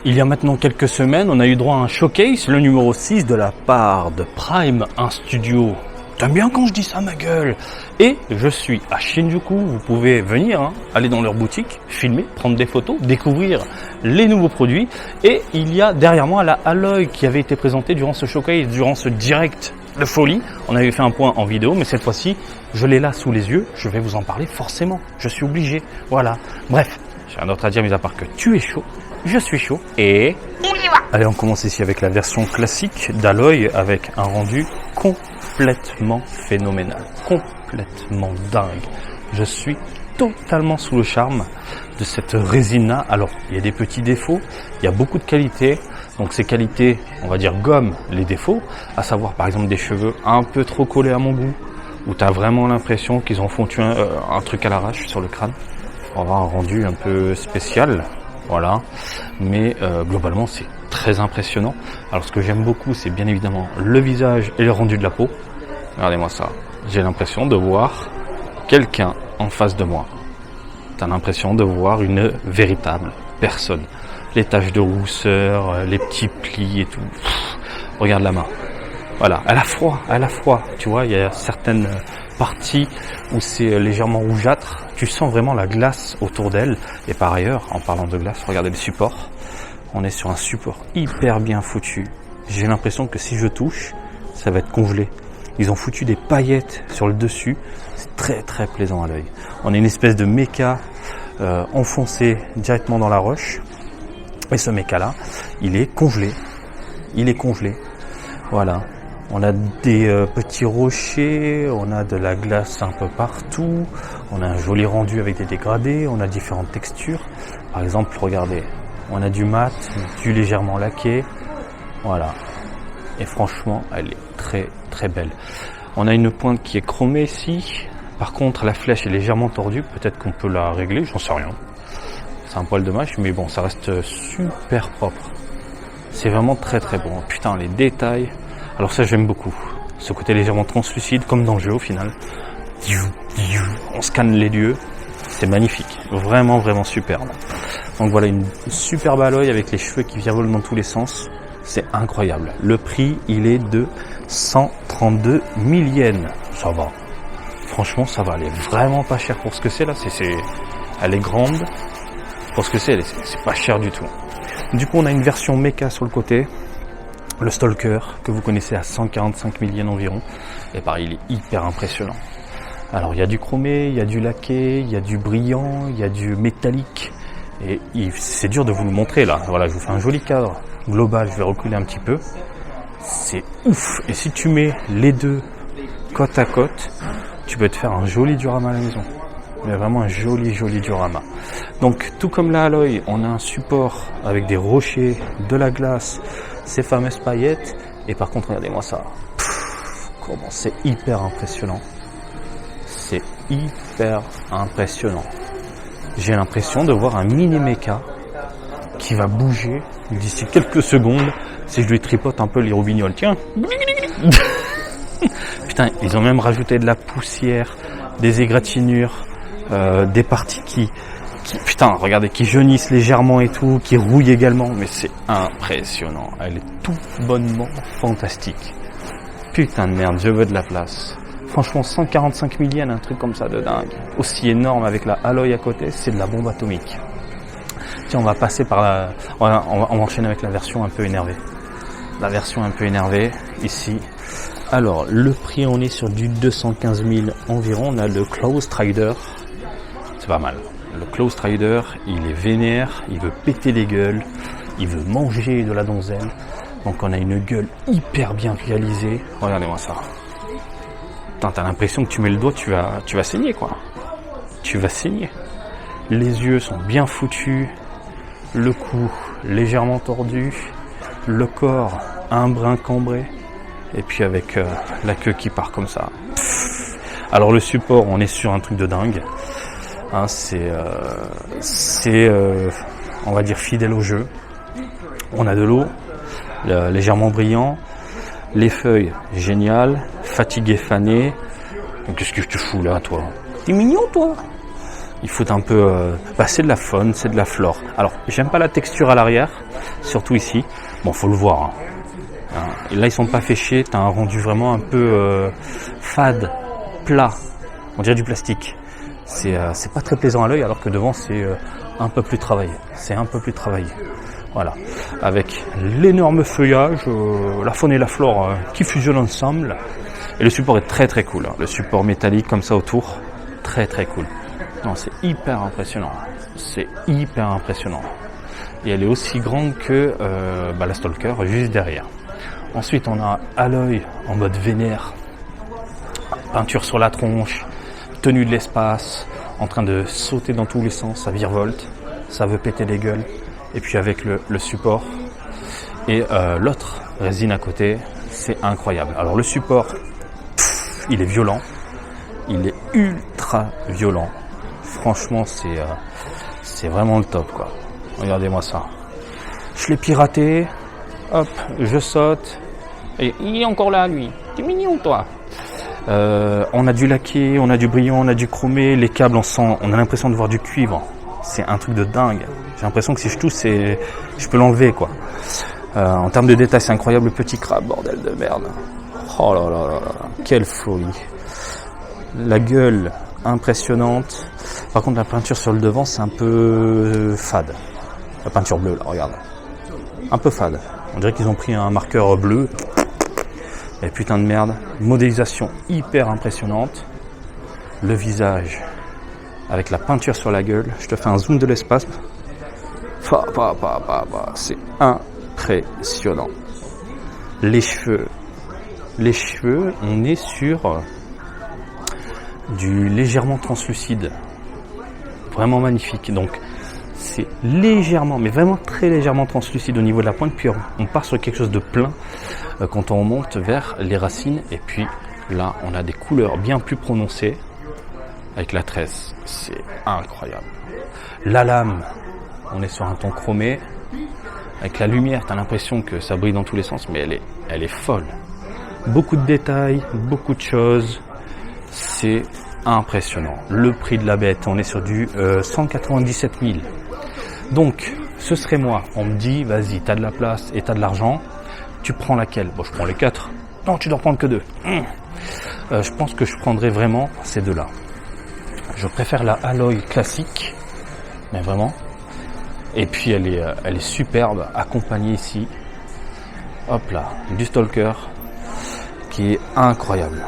Il y a maintenant quelques semaines, on a eu droit à un showcase, le numéro 6 de la part de Prime, un studio. T'aimes bien quand je dis ça, ma gueule? Et je suis à Shinjuku, vous pouvez venir, aller dans leur boutique, filmer, prendre des photos, découvrir les nouveaux produits. Et il y a derrière moi la Aloy qui avait été présentée durant ce showcase, durant ce direct de folie. On avait fait un point en vidéo, mais cette fois-ci, je l'ai là sous les yeux, je vais vous en parler forcément, je suis obligé, voilà. Bref, j'ai rien d'autre à dire, mis à part que tu es chaud. Je suis chaud et on y va. Allez, on commence ici avec la version classique d'Aloy avec un rendu complètement phénoménal, complètement dingue. Je suis totalement sous le charme de cette résine-là. Alors, il y a des petits défauts, il y a beaucoup de qualités. Donc ces qualités, on va dire, gomment les défauts, à savoir par exemple des cheveux un peu trop collés à mon goût, où tu as vraiment l'impression qu'ils ont fondu un truc à l'arrache sur le crâne pour avoir un rendu un peu spécial. Voilà, mais globalement c'est très impressionnant. Alors ce que j'aime beaucoup, c'est bien évidemment le visage et le rendu de la peau. Regardez-moi ça, j'ai l'impression de voir quelqu'un en face de moi. T'as l'impression de voir une véritable personne. Les taches de rousseur, les petits plis et tout. Regarde la main. Voilà, elle a froid, tu vois, il y a certaines parties où c'est légèrement rougeâtre. Tu sens vraiment la glace autour d'elle. Et par ailleurs, en parlant de glace, regardez le support. On est sur un support hyper bien foutu. J'ai l'impression que si je touche, ça va être congelé. Ils ont foutu des paillettes sur le dessus. C'est très très plaisant à l'œil. On a une espèce de méca enfoncé directement dans la roche. Et ce méca-là, il est congelé. Voilà. On a des petits rochers, on a de la glace un peu partout, on a un joli rendu avec des dégradés, on a différentes textures. Par exemple, regardez, on a du mat, du légèrement laqué, voilà. Et franchement, elle est très très belle. On a une pointe qui est chromée ici. Par contre, la flèche est légèrement tordue, peut-être qu'on peut la régler, j'en sais rien. C'est un poil dommage, mais bon, ça reste super propre. C'est vraiment très très bon. Putain, les détails. Alors ça, j'aime beaucoup. Ce côté légèrement translucide, comme dans le jeu au final. On scanne les lieux. C'est magnifique. Vraiment, vraiment superbe. Donc voilà, une superbe Aloy avec les cheveux qui virevolent dans tous les sens. C'est incroyable. Le prix, il est de 132 000 yens. Ça va. Franchement, ça va. Elle est vraiment pas chère pour ce que c'est là. Elle est grande. Pour ce que c'est pas cher du tout. Du coup, on a une version mecha sur le côté. Le Stalker, que vous connaissez à 145 000 yens environ. Et pareil, il est hyper impressionnant. Alors, il y a du chromé, il y a du laqué, il y a du brillant, il y a du métallique. Et c'est dur de vous le montrer là. Voilà, je vous fais un joli cadre global. Je vais reculer un petit peu. C'est ouf. Et si tu mets les deux côte à côte, tu peux te faire un joli diorama à la maison. Mais vraiment un joli diorama. Donc, tout comme la Aloy, on a un support avec des rochers, de la glace, ces fameuses paillettes. Et par contre, regardez-moi ça. Comment c'est hyper impressionnant. C'est hyper impressionnant. J'ai l'impression de voir un mini mecha qui va bouger d'ici quelques secondes si je lui tripote un peu les roubignoles. Tiens. Putain, ils ont même rajouté de la poussière, des égratignures, des parties qui putain, regardez, qui jaunissent légèrement et tout, qui rouillent également, mais c'est impressionnant. Elle est tout bonnement fantastique. Putain de merde, je veux de la place. Franchement, 145 000 yens, un truc comme ça de dingue. Aussi énorme avec la Aloy à côté, c'est de la bombe atomique. Tiens, on va passer par on va enchaîner avec la version un peu énervée. La version un peu énervée, ici. Alors, le prix, on est sur du 215 000 environ. On a le Claw Strider. C'est pas mal. Le Claw Strider, il est vénère, il veut péter les gueules, il veut manger de la donzelle. Donc on a une gueule hyper bien réalisée. Regardez-moi ça. Putain, t'as l'impression que tu mets le doigt, tu vas saigner quoi. Tu vas saigner. Les yeux sont bien foutus, le cou légèrement tordu, le corps un brin cambré, et puis avec la queue qui part comme ça. Alors le support, on est sur un truc de dingue. Hein, c'est on va dire fidèle au jeu. On a de l'eau, légèrement brillant, les feuilles géniales, fatigué fané. Qu'est-ce que tu fous là toi? T'es mignon toi. Il faut un peu... c'est de la faune, c'est de la flore. Alors, j'aime pas la texture à l'arrière, surtout ici. Bon, faut le voir. Hein. Et là, ils sont pas féchés. T'as un rendu vraiment un peu fade, plat. On dirait du plastique. C'est pas très plaisant à l'œil, alors que devant, c'est un peu plus travaillé. C'est un peu plus travaillé. Voilà. Avec l'énorme feuillage, la faune et la flore qui fusionnent ensemble. Et le support est très très cool. Hein. Le support métallique comme ça autour, très très cool. Non, c'est hyper impressionnant. C'est hyper impressionnant. Et elle est aussi grande que la Stalker juste derrière. Ensuite, on a Aloy en mode vénère. Peinture sur la tronche, tenue de l'espace, en train de sauter dans tous les sens, ça virevolte, ça veut péter les gueules. Et puis avec le support et l'autre résine à côté, c'est incroyable. Alors le support, il est violent, il est ultra violent. Franchement, c'est vraiment le top, quoi. Regardez-moi ça. Je l'ai piraté, hop, je saute, et il est encore là, lui. T'es mignon, toi. On a du laqué, on a du brillant, on a du chromé. Les câbles, on a l'impression de voir du cuivre. C'est un truc de dingue. J'ai l'impression que si je touche, je peux l'enlever, quoi. En termes de détails, c'est incroyable. Le petit crabe, bordel de merde. Oh là là là là, quelle folie. La gueule, impressionnante. Par contre, la peinture sur le devant, c'est un peu fade. La peinture bleue, là, regarde. Un peu fade. On dirait qu'ils ont pris un marqueur bleu. Et putain de merde. Modélisation hyper impressionnante. Le visage avec la peinture sur la gueule. Je te fais un zoom de l'espace. C'est impressionnant. Les cheveux, on est sur du légèrement translucide. Vraiment magnifique. Donc, c'est légèrement, mais vraiment très légèrement translucide au niveau de la pointe. Puis on part sur quelque chose de plein quand on remonte vers les racines. Et puis là, on a des couleurs bien plus prononcées avec la tresse. C'est incroyable. La lame, on est sur un ton chromé. Avec la lumière, tu as l'impression que ça brille dans tous les sens, mais elle est folle. Beaucoup de détails, beaucoup de choses. C'est impressionnant. Le prix de la bête, on est sur du 197 000. Donc, ce serait moi. On me dit, vas-y, t'as de la place et t'as de l'argent. Tu prends laquelle? Bon, je prends les 4. Non, tu dois prendre que 2. Je pense que je prendrais vraiment ces deux-là. Je préfère la Aloy classique, mais vraiment. Et puis, elle est superbe, accompagnée ici. Hop là, du Stalker, qui est incroyable.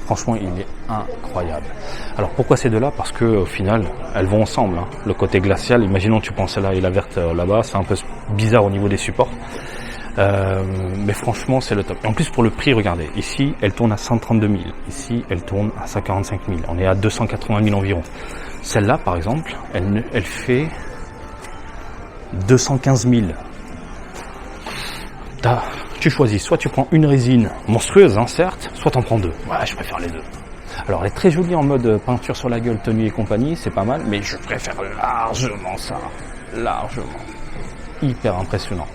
Franchement, il est incroyable. Alors pourquoi ces deux-là? Parce que au final, elles vont ensemble. Hein. Le côté glacial, imaginons que tu prends celle-là et la verte là-bas, c'est un peu bizarre au niveau des supports. Mais franchement, c'est le top. Et en plus, pour le prix, regardez, ici, elle tourne à 132 000. Ici, elle tourne à 145 000. On est à 280 000 environ. Celle-là, par exemple, elle fait 215 000. Tu choisis, soit tu prends une résine monstrueuse, hein, certes, soit t'en prends deux. Ouais, je préfère les deux. Alors, elle est très jolie en mode peinture sur la gueule, tenue et compagnie, c'est pas mal, mais je préfère largement ça. Largement. Hyper impressionnant.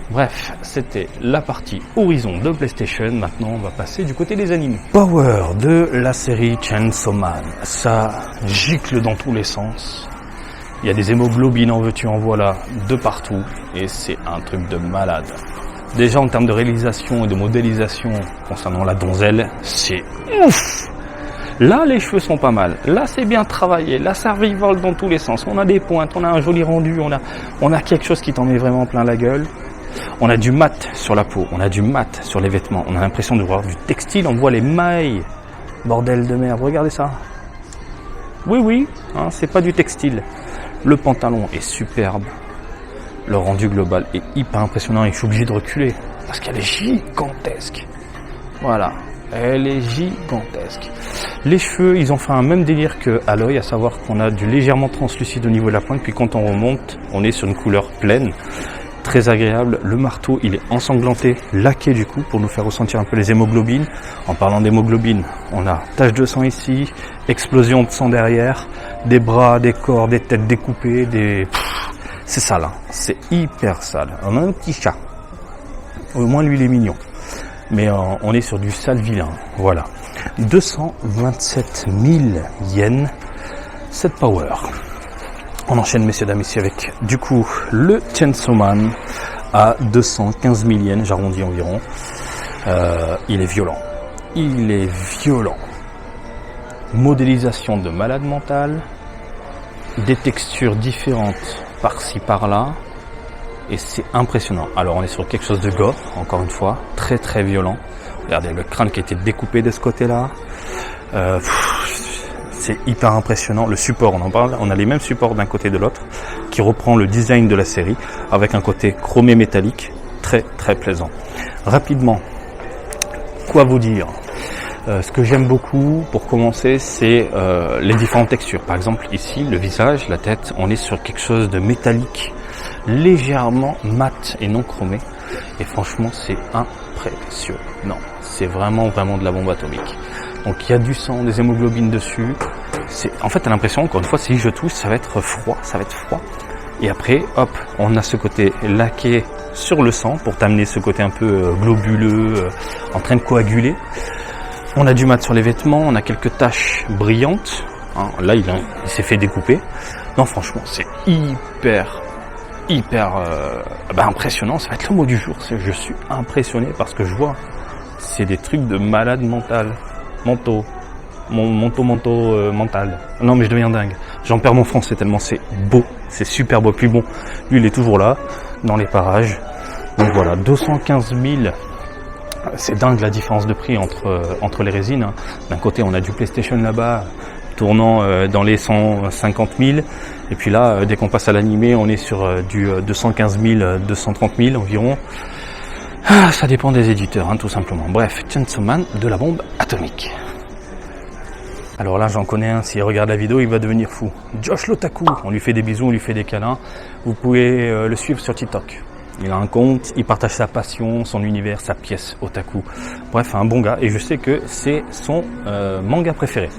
Bref, c'était la partie horizon de PlayStation. Maintenant, on va passer du côté des animes. Power de la série Chainsaw Man. Ça gicle dans tous les sens. Il y a des hémoglobines, en veux-tu, en voilà, de partout. Et c'est un truc de malade. Déjà, en termes de réalisation et de modélisation concernant la donzelle, c'est ouf! Là, les cheveux sont pas mal. Là, c'est bien travaillé. Là, ça rivole dans tous les sens. On a des pointes, on a un joli rendu, on a quelque chose qui t'en met vraiment plein la gueule. On a du mat sur la peau, on a du mat sur les vêtements. On a l'impression de voir du textile, on voit les mailles. Bordel de merde, regardez ça. Oui, hein, c'est pas du textile. Le pantalon est superbe. Le rendu global est hyper impressionnant et je suis obligé de reculer parce qu'elle est gigantesque. Voilà, elle est gigantesque. Les cheveux, ils ont fait un même délire que Aloy, à savoir qu'on a du légèrement translucide au niveau de la pointe, puis quand on remonte, on est sur une couleur pleine, très agréable. Le marteau, il est ensanglanté, laqué du coup, pour nous faire ressentir un peu les hémoglobines. En parlant d'hémoglobine, on a tache de sang ici, explosion de sang derrière, des bras, des corps, des têtes découpées, c'est sale, hein. C'est hyper sale. On a un petit chat. Au moins, lui, il est mignon. Mais on est sur du sale vilain. Voilà. 227 000 yens. Cette power. On enchaîne, messieurs, dames, ici avec, du coup, le Chainsaw Man à 215 000 yens, j'arrondis environ. Il est violent. Il est violent. Modélisation de malade mental. Des textures différentes par-ci, par-là. Et c'est impressionnant. Alors, on est sur quelque chose de gore, encore une fois. Très, très violent. Regardez, le crâne qui a été découpé de ce côté-là. C'est hyper impressionnant. Le support, on en parle. On a les mêmes supports d'un côté et de l'autre, qui reprend le design de la série, avec un côté chromé métallique. Très, très plaisant. Rapidement, quoi vous dire ? Ce que j'aime beaucoup, pour commencer, c'est les différentes textures. Par exemple, ici, le visage, la tête, on est sur quelque chose de métallique, légèrement mat et non chromé. Et franchement, c'est impressionnant. C'est vraiment de la bombe atomique. Donc, il y a du sang, des hémoglobines dessus. En fait, t'as l'impression, encore une fois, si je touche, ça va être froid. Et après, hop, on a ce côté laqué sur le sang pour t'amener ce côté un peu globuleux, en train de coaguler. On a du mat sur les vêtements, on a quelques taches brillantes. Là, il s'est fait découper. Non, franchement, c'est hyper impressionnant. Ça va être le mot du jour. Je suis impressionné par ce que je vois. C'est des trucs de malade mental. Mental. Non, mais je deviens dingue. J'en perds mon français tellement c'est beau. C'est super beau. Puis bon, lui, il est toujours là, dans les parages. Donc voilà, 215 000. C'est dingue la différence de prix entre les résines. D'un côté, on a du PlayStation là-bas, tournant dans les 150 000. Et puis là, dès qu'on passe à l'animé, on est sur du 215 000, 230 000 environ. Ça dépend des éditeurs, tout simplement. Bref, Chainsaw Man de la bombe atomique. Alors là, j'en connais un, s'il regarde la vidéo, il va devenir fou. Josh l'Otaku, on lui fait des bisous, on lui fait des câlins. Vous pouvez le suivre sur TikTok. Il a un compte, il partage sa passion, son univers, sa pièce otaku. Bref, un bon gars, et je sais que c'est son manga préféré.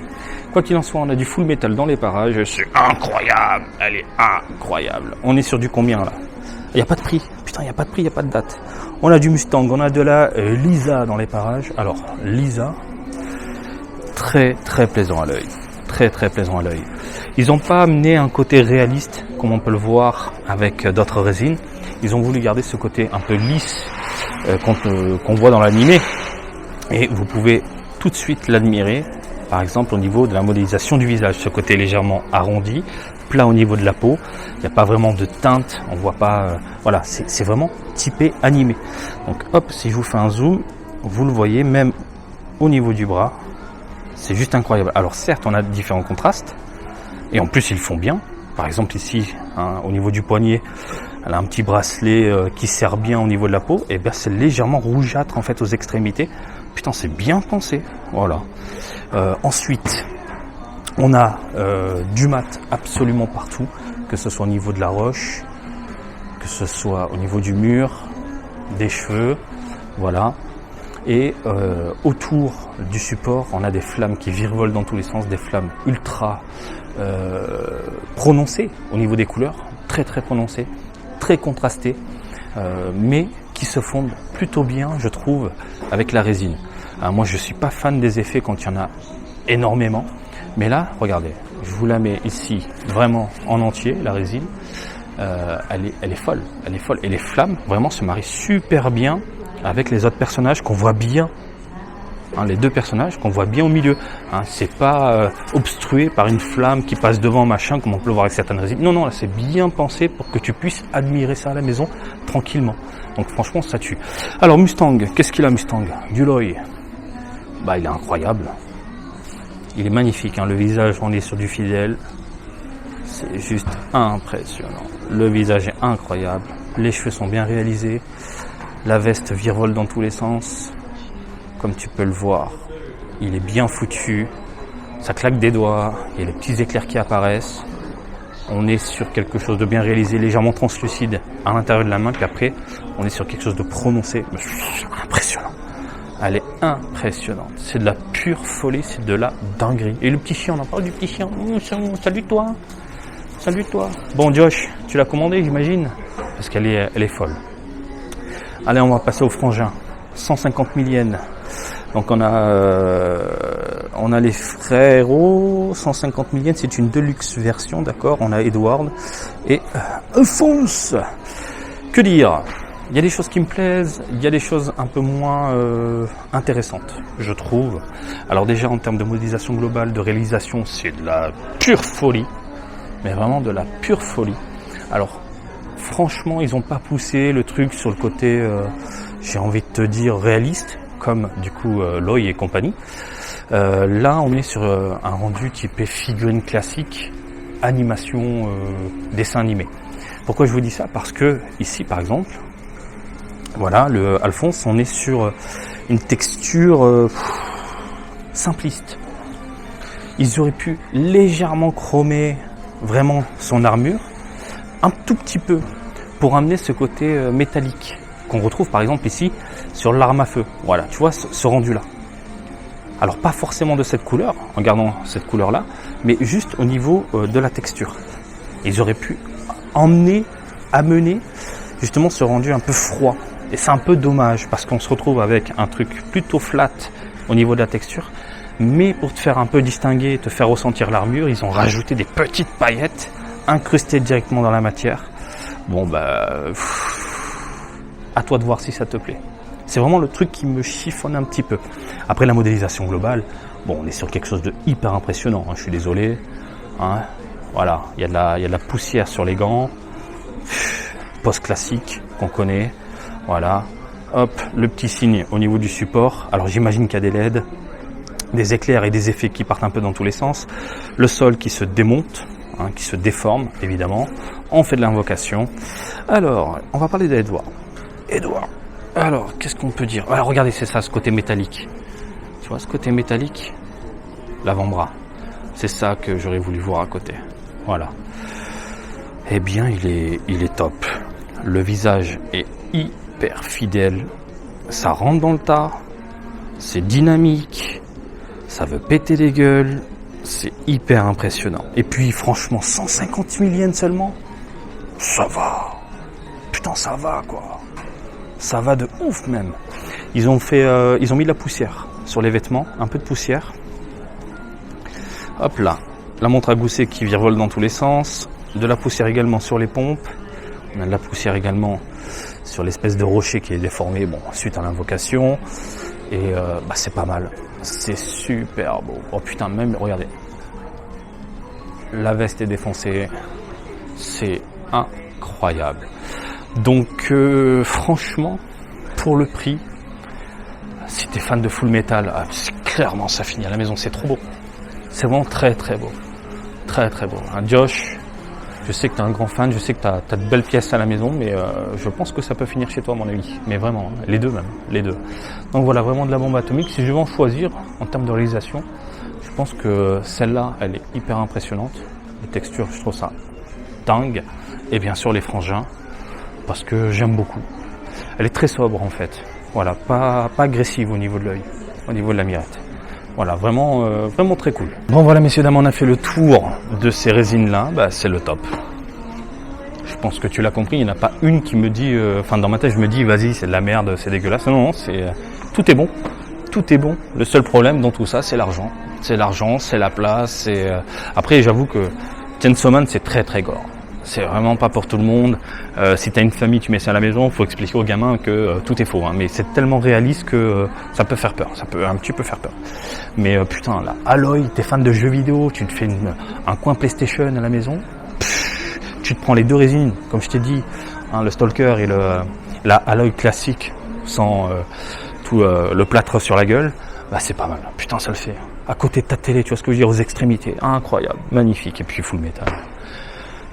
Quoi qu'il en soit, on a du Full Metal dans les parages, c'est incroyable, elle est incroyable. On est sur du combien là ? Il n'y a pas de prix, putain, il n'y a pas de prix, il n'y a pas de date. On a du Mustang, on a de la Lisa dans les parages. Alors, Lisa, très très plaisant à l'œil. Très très plaisant à l'œil. Ils n'ont pas amené un côté réaliste, comme on peut le voir avec d'autres résines. Ils ont voulu garder ce côté un peu lisse qu'on voit dans l'animé. Et vous pouvez tout de suite l'admirer, par exemple au niveau de la modélisation du visage. Ce côté légèrement arrondi, plat au niveau de la peau. Il n'y a pas vraiment de teinte, on voit pas... voilà, c'est vraiment typé animé. Donc hop, si je vous fais un zoom, vous le voyez même au niveau du bras. C'est juste incroyable. Alors certes, on a différents contrastes. Et en plus, ils font bien. Par exemple ici, au niveau du poignet, elle a un petit bracelet qui sert bien au niveau de la peau. Et bien c'est légèrement rougeâtre en fait aux extrémités. Putain, c'est bien pensé. Voilà. Ensuite, on a du mat absolument partout, que ce soit au niveau de la roche, que ce soit au niveau du mur, des cheveux, voilà. Et autour du support, on a des flammes qui virevolent dans tous les sens, des flammes ultra prononcées au niveau des couleurs, très très prononcées, très contrastées, mais qui se fondent plutôt bien, je trouve, avec la résine. Moi, je suis pas fan des effets quand il y en a énormément, mais là, regardez, je vous la mets ici, vraiment en entier, la résine. Elle est folle. Et les flammes, vraiment, se marient super bien avec les autres personnages qu'on voit bien. Les deux personnages qu'on voit bien au milieu. C'est pas obstrué par une flamme qui passe devant, machin, comme on peut le voir avec certaines résines. Non, là, c'est bien pensé pour que tu puisses admirer ça à la maison tranquillement. Donc franchement, ça tue. Alors Mustang, qu'est-ce qu'il a Mustang ? Du Loy. Il est incroyable. Il est magnifique, le visage, on est sur du fidèle. C'est juste impressionnant. Le visage est incroyable. Les cheveux sont bien réalisés. La veste virevole dans tous les sens. Comme tu peux le voir, il est bien foutu. Ça claque des doigts. Il y a les petits éclairs qui apparaissent. On est sur quelque chose de bien réalisé, légèrement translucide à l'intérieur de la main. Puis après, on est sur quelque chose de prononcé. Impressionnant. Elle est impressionnante. C'est de la pure folie, c'est de la dinguerie. Et le petit chien, on en parle du petit chien. Salut toi. Bon Josh, tu l'as commandé, j'imagine, parce qu'elle est folle. Allez, on va passer au frangin. 150 000 yens. Donc on a on a les frérots, 150 000 yens, c'est une deluxe version, d'accord. On a Edward et Alphonse. Que dire? Il y a des choses qui me plaisent, il y a des choses un peu moins intéressantes, je trouve. Alors déjà en termes de modélisation globale, de réalisation, c'est de la pure folie, mais vraiment de la pure folie. Alors franchement, ils n'ont pas poussé le truc sur le côté, j'ai envie de te dire, réaliste, comme du coup Loy et compagnie. Là, on est sur un rendu typé figurine classique, animation, dessin animé. Pourquoi je vous dis ça? Parce que ici, par exemple, voilà, le Alphonse, on est sur une texture simpliste. Ils auraient pu légèrement chromer vraiment son armure, un tout petit peu, pour amener ce côté métallique qu'on retrouve par exemple ici sur l'arme à feu. Voilà, tu vois ce rendu-là. Alors pas forcément de cette couleur, en gardant cette couleur-là, mais juste au niveau de la texture. Ils auraient pu amener justement ce rendu un peu froid. Et c'est un peu dommage parce qu'on se retrouve avec un truc plutôt flat au niveau de la texture. Mais pour te faire un peu distinguer, te faire ressentir l'armure, ils ont rajouté des petites paillettes incrustées directement dans la matière. Bon à toi de voir si ça te plaît. C'est vraiment le truc qui me chiffonne un petit peu. Après la modélisation globale, bon, on est sur quelque chose de hyper impressionnant, hein, je suis désolé. Hein, voilà, il y a de la poussière sur les gants. Post classique qu'on connaît. Voilà. Hop, le petit signe au niveau du support. Alors j'imagine qu'il y a des LED, des éclairs et des effets qui partent un peu dans tous les sens. Le sol qui se démonte, hein, qui se déforme évidemment. On fait de l'invocation. Alors, on va parler d'Edward. Edward. Alors, qu'est-ce qu'on peut dire? Alors, regardez, c'est ça, ce côté métallique. Tu vois, ce côté métallique, l'avant-bras. C'est ça que j'aurais voulu voir à côté. Voilà. Eh bien, il est top. Le visage est hyper fidèle. Ça rentre dans le tas. C'est dynamique. Ça veut péter les gueules. C'est hyper impressionnant. Et puis, franchement, 150 000 yens seulement. Ça va. Putain, ça va, quoi. Ça va de ouf même. Ils ont mis de la poussière sur les vêtements, un peu de poussière. Hop là, la montre à gousset qui virevole dans tous les sens, de la poussière également sur les pompes. On a de la poussière également sur l'espèce de rocher qui est déformé, bon, suite à l'invocation. Et c'est pas mal. C'est super beau. Oh putain, même, regardez. La veste est défoncée. C'est incroyable. Donc franchement, pour le prix, si t'es fan de Full Metal, clairement ça finit à la maison, c'est trop beau. C'est vraiment très très beau. Très très beau. Hein, Josh, je sais que t'es un grand fan, je sais que t'as de belles pièces à la maison, mais je pense que ça peut finir chez toi à mon avis. Mais vraiment, hein, les deux même, les deux. Donc voilà, vraiment de la bombe atomique. Si je vais en choisir en termes de réalisation, je pense que celle-là, elle est hyper impressionnante. Les textures, je trouve ça dingue. Et bien sûr les frangins, parce que j'aime beaucoup. Elle est très sobre en fait. Voilà, pas agressive au niveau de l'œil, au niveau de la mirette. Voilà, vraiment très cool. Bon voilà messieurs dames, on a fait le tour de ces résines là, c'est le top. Je pense que tu l'as compris, il n'y en a pas une qui me dit, dans ma tête je me dis vas-y c'est de la merde, c'est dégueulasse. Non, tout est bon. Tout est bon. Le seul problème dans tout ça, c'est l'argent. C'est l'argent, c'est la place. Après j'avoue que Chainsaw Man c'est très très gore. C'est vraiment pas pour tout le monde. Si t'as une famille, tu mets ça à la maison, faut expliquer aux gamins que tout est faux. Hein. Mais c'est tellement réaliste que ça peut faire peur. Ça peut un petit peu faire peur. Mais putain, là, Aloy, t'es fan de jeux vidéo, tu te fais un coin PlayStation à la maison. Tu te prends les deux résines, comme je t'ai dit, hein, le Stalker et la Aloy classique, sans tout le plâtre sur la gueule. C'est pas mal. Putain, ça le fait. À côté de ta télé, tu vois ce que je veux dire, aux extrémités. Incroyable, magnifique. Et puis Full Metal.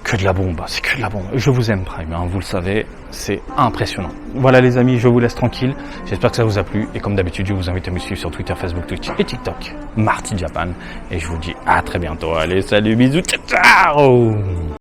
Que de la bombe, c'est que de la bombe. Je vous aime Prime, hein, vous le savez, c'est impressionnant. Voilà les amis, je vous laisse tranquille. J'espère que ça vous a plu. Et comme d'habitude, je vous invite à me suivre sur Twitter, Facebook, Twitch et TikTok. Marty Japan. Et je vous dis à très bientôt. Allez, salut, bisous, ciao, ciao.